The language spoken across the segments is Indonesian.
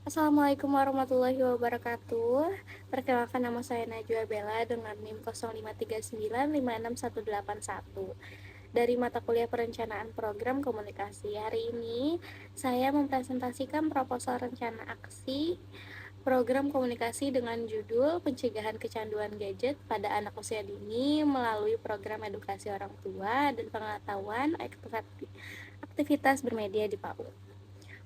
Assalamualaikum warahmatullahi wabarakatuh. Perkenalkan, nama saya Najwa Bella dengan NIM 0539561181 dari mata kuliah Perencanaan Program Komunikasi. Hari ini saya mempresentasikan proposal rencana aksi program komunikasi dengan judul Pencegahan Kecanduan Gadget pada Anak Usia Dini melalui program edukasi orang tua dan pengetahuan aktivitas bermedia di PAUD.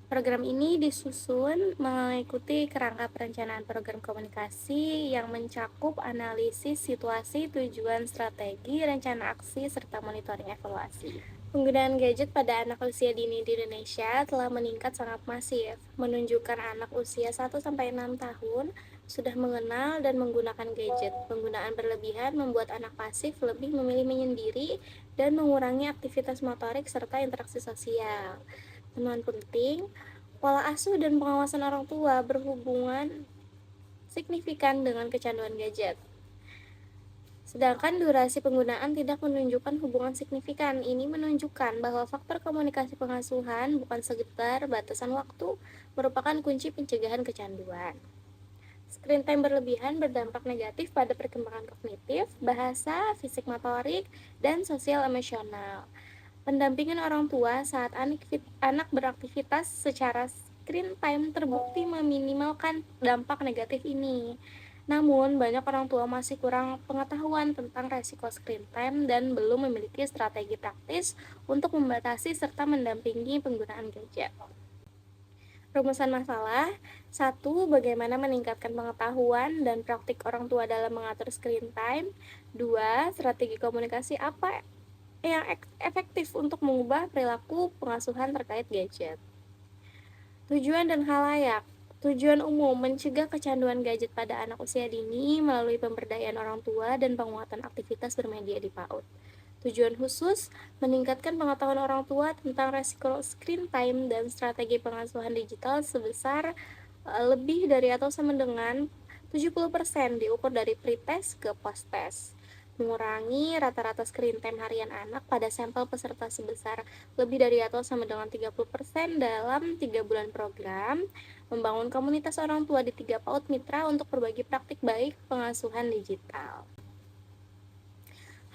Program ini disusun mengikuti kerangka perencanaan program komunikasi yang mencakup analisis situasi, tujuan, strategi, rencana aksi, serta monitoring evaluasi. Penggunaan gadget pada anak usia dini di Indonesia telah meningkat sangat masif, menunjukkan anak usia 1-6 tahun sudah mengenal dan menggunakan gadget. Penggunaan berlebihan membuat anak pasif lebih memilih menyendiri dan mengurangi aktivitas motorik serta interaksi sosial. Temuan penting, pola asuh dan pengawasan orang tua berhubungan signifikan dengan kecanduan gadget. Sedangkan durasi penggunaan tidak menunjukkan hubungan signifikan. Ini menunjukkan bahwa faktor komunikasi pengasuhan bukan sekedar batasan waktu, merupakan kunci pencegahan kecanduan. Screen time berlebihan berdampak negatif pada perkembangan kognitif, bahasa, fisik motorik, dan sosial emosional. Pendampingan orang tua saat anak beraktivitas secara screen time terbukti meminimalkan dampak negatif ini. Namun, banyak orang tua masih kurang pengetahuan tentang resiko screen time dan belum memiliki strategi praktis untuk membatasi serta mendampingi penggunaan gadget. Rumusan masalah: 1. Bagaimana meningkatkan pengetahuan dan praktik orang tua dalam mengatur screen time. 2. Strategi komunikasi apa yang efektif untuk mengubah perilaku pengasuhan terkait gadget. Tujuan dan khalayak. Tujuan umum, mencegah kecanduan gadget pada anak usia dini melalui pemberdayaan orang tua dan penguatan aktivitas bermedia di PAUD. Tujuan khusus, meningkatkan pengetahuan orang tua tentang resiko screen time dan strategi pengasuhan digital sebesar lebih dari atau sama dengan 70% diukur dari pre-test ke post-test. Mengurangi rata-rata screen time harian anak pada sampel peserta sebesar lebih dari atau sama dengan 30% dalam 3 bulan program. Membangun komunitas orang tua di 3 PAUD mitra untuk berbagi praktik baik pengasuhan digital.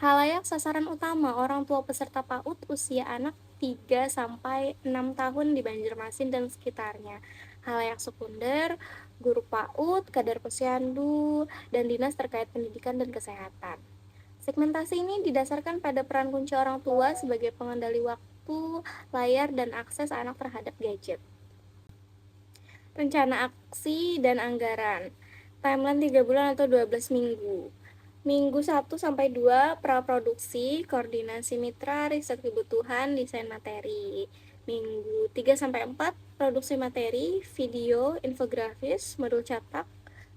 Khalayak sasaran utama orang tua peserta PAUD usia anak 3-6 tahun di Banjarmasin dan sekitarnya. Khalayak sekunder, guru PAUD, kadar posyandu, dan dinas terkait pendidikan dan kesehatan. Segmentasi ini didasarkan pada peran kunci orang tua sebagai pengendali waktu, layar, dan akses anak terhadap gadget. Rencana aksi dan anggaran. Timeline 3 bulan atau 12 minggu. Minggu 1-2 praproduksi, koordinasi mitra, riset kebutuhan, desain materi. Minggu 3-4 produksi materi, video, infografis, modul cetak.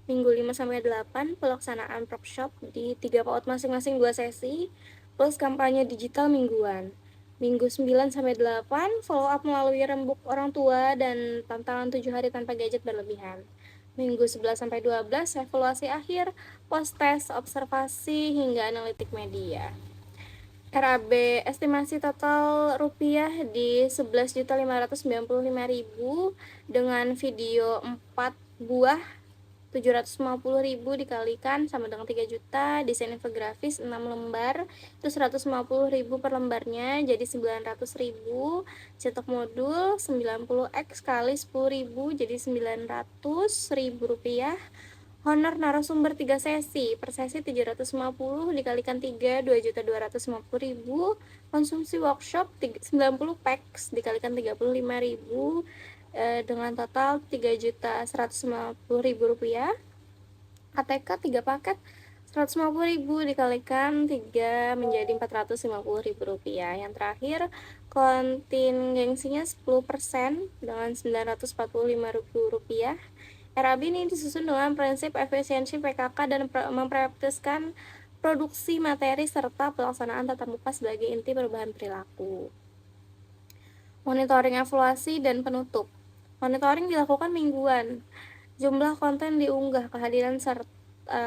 Minggu 5-8 pelaksanaan workshop di 3 PAUD masing-masing 2 sesi, plus kampanye digital mingguan. Minggu 9-8 follow up melalui rembuk orang tua dan tantangan 7 hari tanpa gadget berlebihan. Minggu 11-12 evaluasi akhir, post test, observasi, hingga analitik media. RAB estimasi total rupiah di 11.595.000 dengan video 4 buah 750.000 dikalikan sama dengan 3 juta, desain infografis 6 lembar, itu 150.000 per lembarnya, jadi 900.000, cetak modul 90x kali 10.000, jadi 900.000 rupiah. Honor narasumber 3 sesi, per sesi 750 dikalikan 3, 2.250.000, konsumsi workshop 90 packs dikalikan 35.000, dengan total 3.150.000 rupiah. ATK 3 paket 150.000 dikalikan 3 menjadi 450.000 rupiah. Yang terakhir, kontingensinya 10% dengan 945.000 rupiah. RAB ini disusun dengan prinsip efisiensi PKK dan memprioritaskan produksi materi serta pelaksanaan tatap muka sebagai inti perubahan perilaku. Monitoring evaluasi dan penutup. Monitoring dilakukan mingguan. Jumlah konten diunggah, kehadiran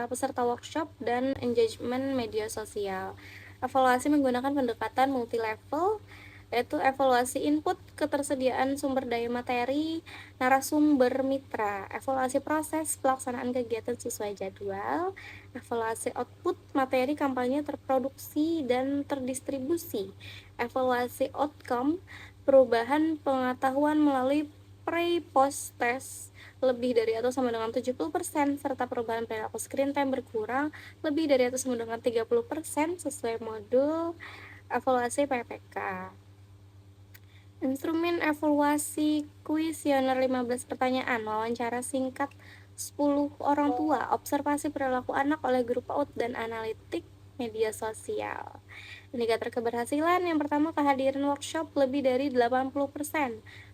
peserta workshop, dan engagement media sosial. Evaluasi menggunakan pendekatan multi-level. yaitu evaluasi input, ketersediaan sumber daya materi, narasumber mitra, evaluasi proses pelaksanaan kegiatan sesuai jadwal, evaluasi output materi kampanye terproduksi dan terdistribusi, evaluasi outcome, perubahan pengetahuan melalui pre-post test lebih dari atau sama dengan 70%, serta perubahan perilaku screen time berkurang lebih dari atau sama dengan 30% sesuai modul evaluasi PPK. Instrumen evaluasi kuesioner 15 pertanyaan, wawancara singkat 10 orang tua, observasi perilaku anak oleh grup PAUD, dan analitik media sosial. Indikator keberhasilan yang pertama, kehadiran workshop lebih dari 80%,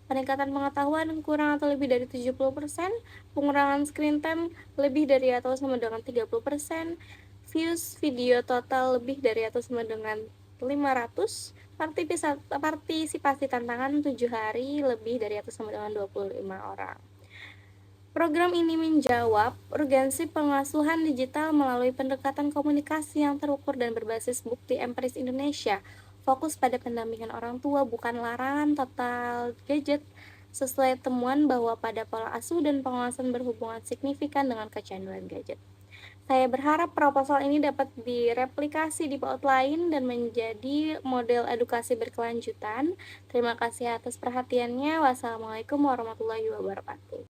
peningkatan pengetahuan kurang atau lebih dari 70%, pengurangan screen time lebih dari atau sama dengan 30%, views video total lebih dari atau sama dengan 500, partisipasi tantangan 7 hari lebih dari atau sama dengan 25 orang. Program ini menjawab urgensi pengasuhan digital melalui pendekatan komunikasi yang terukur dan berbasis bukti empiris Indonesia. Fokus pada pendampingan orang tua, bukan larangan total gadget, sesuai temuan bahwa pada pola asuh dan pengawasan berhubungan signifikan dengan kecanduan gadget. Saya berharap proposal ini dapat direplikasi di PAUD lain dan menjadi model edukasi berkelanjutan. Terima kasih atas perhatiannya. Wassalamualaikum warahmatullahi wabarakatuh.